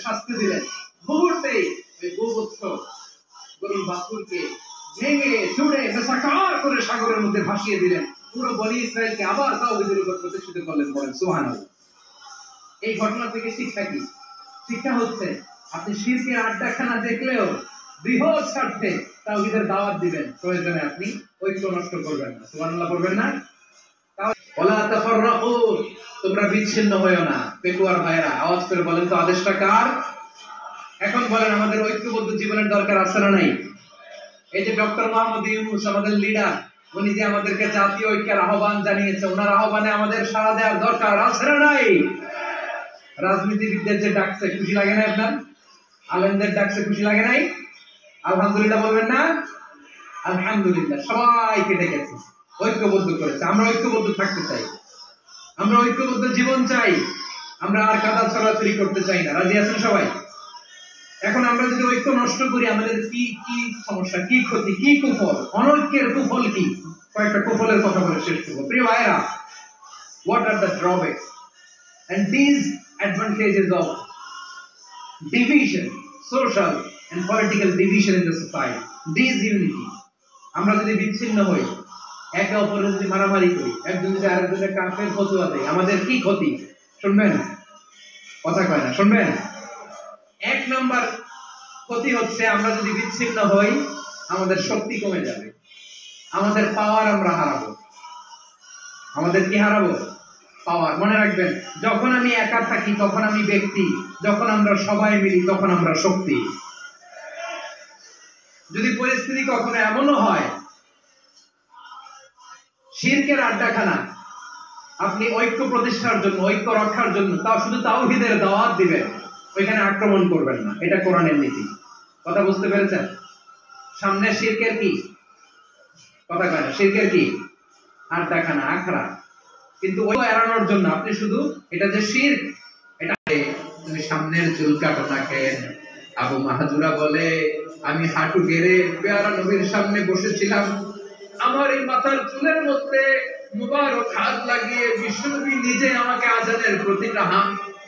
শাস্তি দিলেন। মুহূর্তেই ওই গোবৎস গরুর বাছুরকে ভেঙে চুড়ে মেসাকার করে সাগরের মধ্যে ভাসিয়ে দিলেন। পুরো বনি ইসরায়েলকে আবার তাওহীদের উপর প্রতিষ্ঠিত করলেন। বলেন সুবহানাল্লাহ। এই ঘটনা থেকে শিক্ষা কি? শিক্ষা হচ্ছে আপনি শিরকের আড্ডাখানা দেখলেও বৃহৎ স্বার্থে তাওহীদের দাওয়াত দিবেন, প্রয়োজনে আপনি ঐক্য নষ্ট করবেন না। সুবহানাল্লাহ পড়বেন না? ওয়ালা তাফাররাকু, তোমরা বিচ্ছিন্ন হয়ো না। পেকুয়ার ভাইরা আওয়াজ করে বলেন তো আদেশটা কার? এখন বলেন আমাদের ঐক্যবদ্ধ জীবনের দরকার আছে না নাই? এই যে ডক্টর মোহাম্মদ ইউনূস আমাদের লিডার, উনি যে আমাদেরকে জাতীয় ঐক্যের আহ্বান জানিয়েছে, ওনার আহ্বানে আমাদের সাড়া দেওয়ার দরকার আছে না নাই? রাজনীতিবিদদের যে ডাকছে খুশি লাগে না আপনার? আলেমদের ডাকছে খুশি লাগে নাই? আলহামদুলিল্লাহ বলবেন না? আলহামদুলিল্লাহ, সবাইকে ডেকেছে, ঐক্যবদ্ধ করেছে। আমরা ঐক্যবদ্ধ থাকতে চাই, আমরা ঐক্যবদ্ধ জীবন চাই, আমরা আর কাদা ছড়াছড়ি করতে চাই না। রাজি আছেন সবাই? এখন আমরা যদি ঐক্য নষ্ট করি আমাদের কি কি সমস্যা, কি ক্ষতি, কি কুফল, অনৈক্যের কুফল কি? কয়েকটা কুফলের কথা বলে শেষ করবো। প্রিয় ভাইরা, what are the drawbacks and disadvantages of division, social and political division in the society? Disunity, আমরা যদি বিচ্ছিন্ন হই, একে অপরের যদি মারামারি করি, একজন যদি আরেকজনের কাফের ফতোয়া দেয়, আমাদের কি ক্ষতি? শুনবেন? কথা কয় না, শুনবেন? এক নাম্বার ক্ষতি হচ্ছে আমরা যদি বিচ্ছিন্ন হই আমাদের শক্তি কমে যাবে, আমাদের পাওয়ার আমরা হারাবো। আমাদের কি হারাবো? পাওয়ার। মনে রাখবেন, যখন আমি একা থাকি তখন আমি ব্যক্তি, যখন আমরা সবাই মিলি তখন আমরা শক্তি। যদি পরিস্থিতি কখনো এমনও হয় শিরকের আড্ডাখানা, আপনি ঐক্য প্রতিষ্ঠার জন্য, ঐক্য রক্ষার জন্য তাও শুধু তাওহীদের দাওয়াত দিবেন, ওইখানে আক্রমণ করবেন না। এটা কোরআনের নীতি। কথা বুঝতে পেরেছেন? সামনে শিরকের কি কথা কয় না, শিরকের কি আড্ডাখানা, আখড়া, কিন্তু ওই এড়ানোর জন্য আপনি শুধু এটা যে শিরক, এটা তুমি সামনের চুল কাটো না কেন? আবু মাহাজুরা বলে, আমি হাঁটু গেড়ে পেয়ারা নবীর সামনে বসেছিলাম, আমার এই মাথার চুলের মধ্যে মুবারক হাত লাগিয়ে বিশ্বনবী নিজে আমাকে আজানের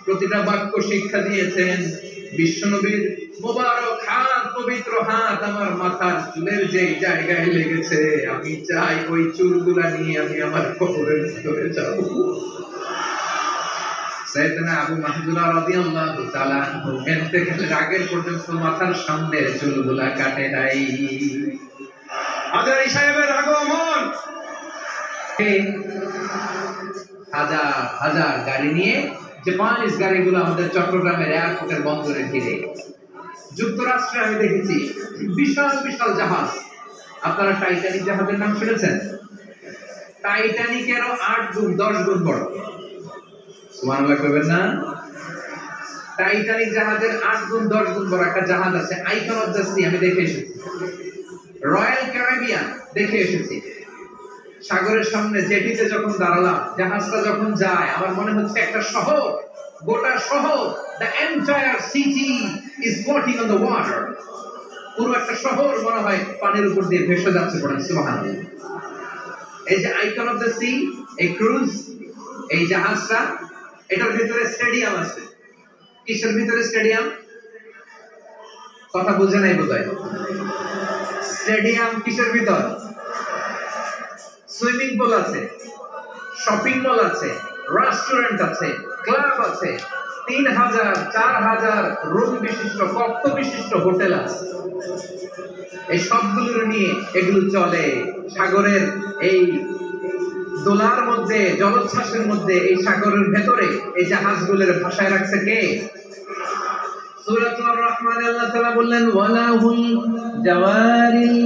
প্রতিটা বাক্য শিক্ষা দিয়েছেন। বিশ্বনবীর মুবারক হাত, পবিত্র হাত আমার মাথার চুলের যে জায়গায় লেগেছে, আমি চাই ওই চুলগুলা নিয়ে আমি আমার কবরের ভিতরে যাব। সাইয়েদনা আবু মাহজুরা রাদিয়াল্লাহু তাআলা ইন্তেকালের আগের পর্যন্ত মাথার সামনের চুলগুলা কাটে নাই। হাজারী সাহেবের আগমন, হাজার হাজার গাড়ি নিয়ে, জাপানিজ গাড়িগুলো আমাদের চট্টগ্রামের এয়ারপোর্টের বন্দরে ঘিরে। যুক্তরাষ্ট্রে আমি দেখেছি বিশাল বিশাল জাহাজ। আপনারা টাইটানিক জাহাজের নাম শুনেছেন? টাইটানিকেরও 8 গুণ 10 গুণ বড়। সুবহানাল্লাহ কইবেন না? টাইটানিক জাহাজের 8 গুণ 10 গুণ বড় একটা জাহাজ আছে, আইকন অফ দ্য সি, আমি দেখে এসেছি। রয়্যাল ক্যারিবিয়ান দেখে এসেছি। সাগরের সামনে জেটিতে যখন দাঁড়ালাম, জাহাজটা যখন যায়, আমার মনে হচ্ছে একটা শহর, গোটা শহর, the entire city is floating on the water, পুরো একটা শহর মনে হয় পানির উপর দিয়ে ভেসে যাচ্ছে। পড়েন সুবহানাল্লাহ। এই যে আইকন অফ দ্য সি, এই ক্রুজ, এই জাহাজটা, এটার ভিতরে স্টেডিয়াম আছে। কিসের ভিতরে স্টেডিয়াম? কথা বুঝে নাই বোধহয়। স্টেডিয়াম কিসের ভিতর? সুইমিং পুল আছে, শপিং মল আছে, রেস্টুরেন্ট আছে, ক্লাব আছে, 3000 4000 রুম বিশিষ্ট, কক্ষ বিশিষ্ট হোটেল আছে। এই সবগুলোর নিয়ে এগুলো চলে সাগরের এই দোলার মধ্যে, জলোচ্ছ্বাসের মধ্যে, এই সাগরের ভেতরে এই জাহাজগুলোর ভাষায় রাখছে কে? সূরাতুর রহমানে আল্লাহ তাআলা বললেন, ওয়ালাহুল জাওয়ারিল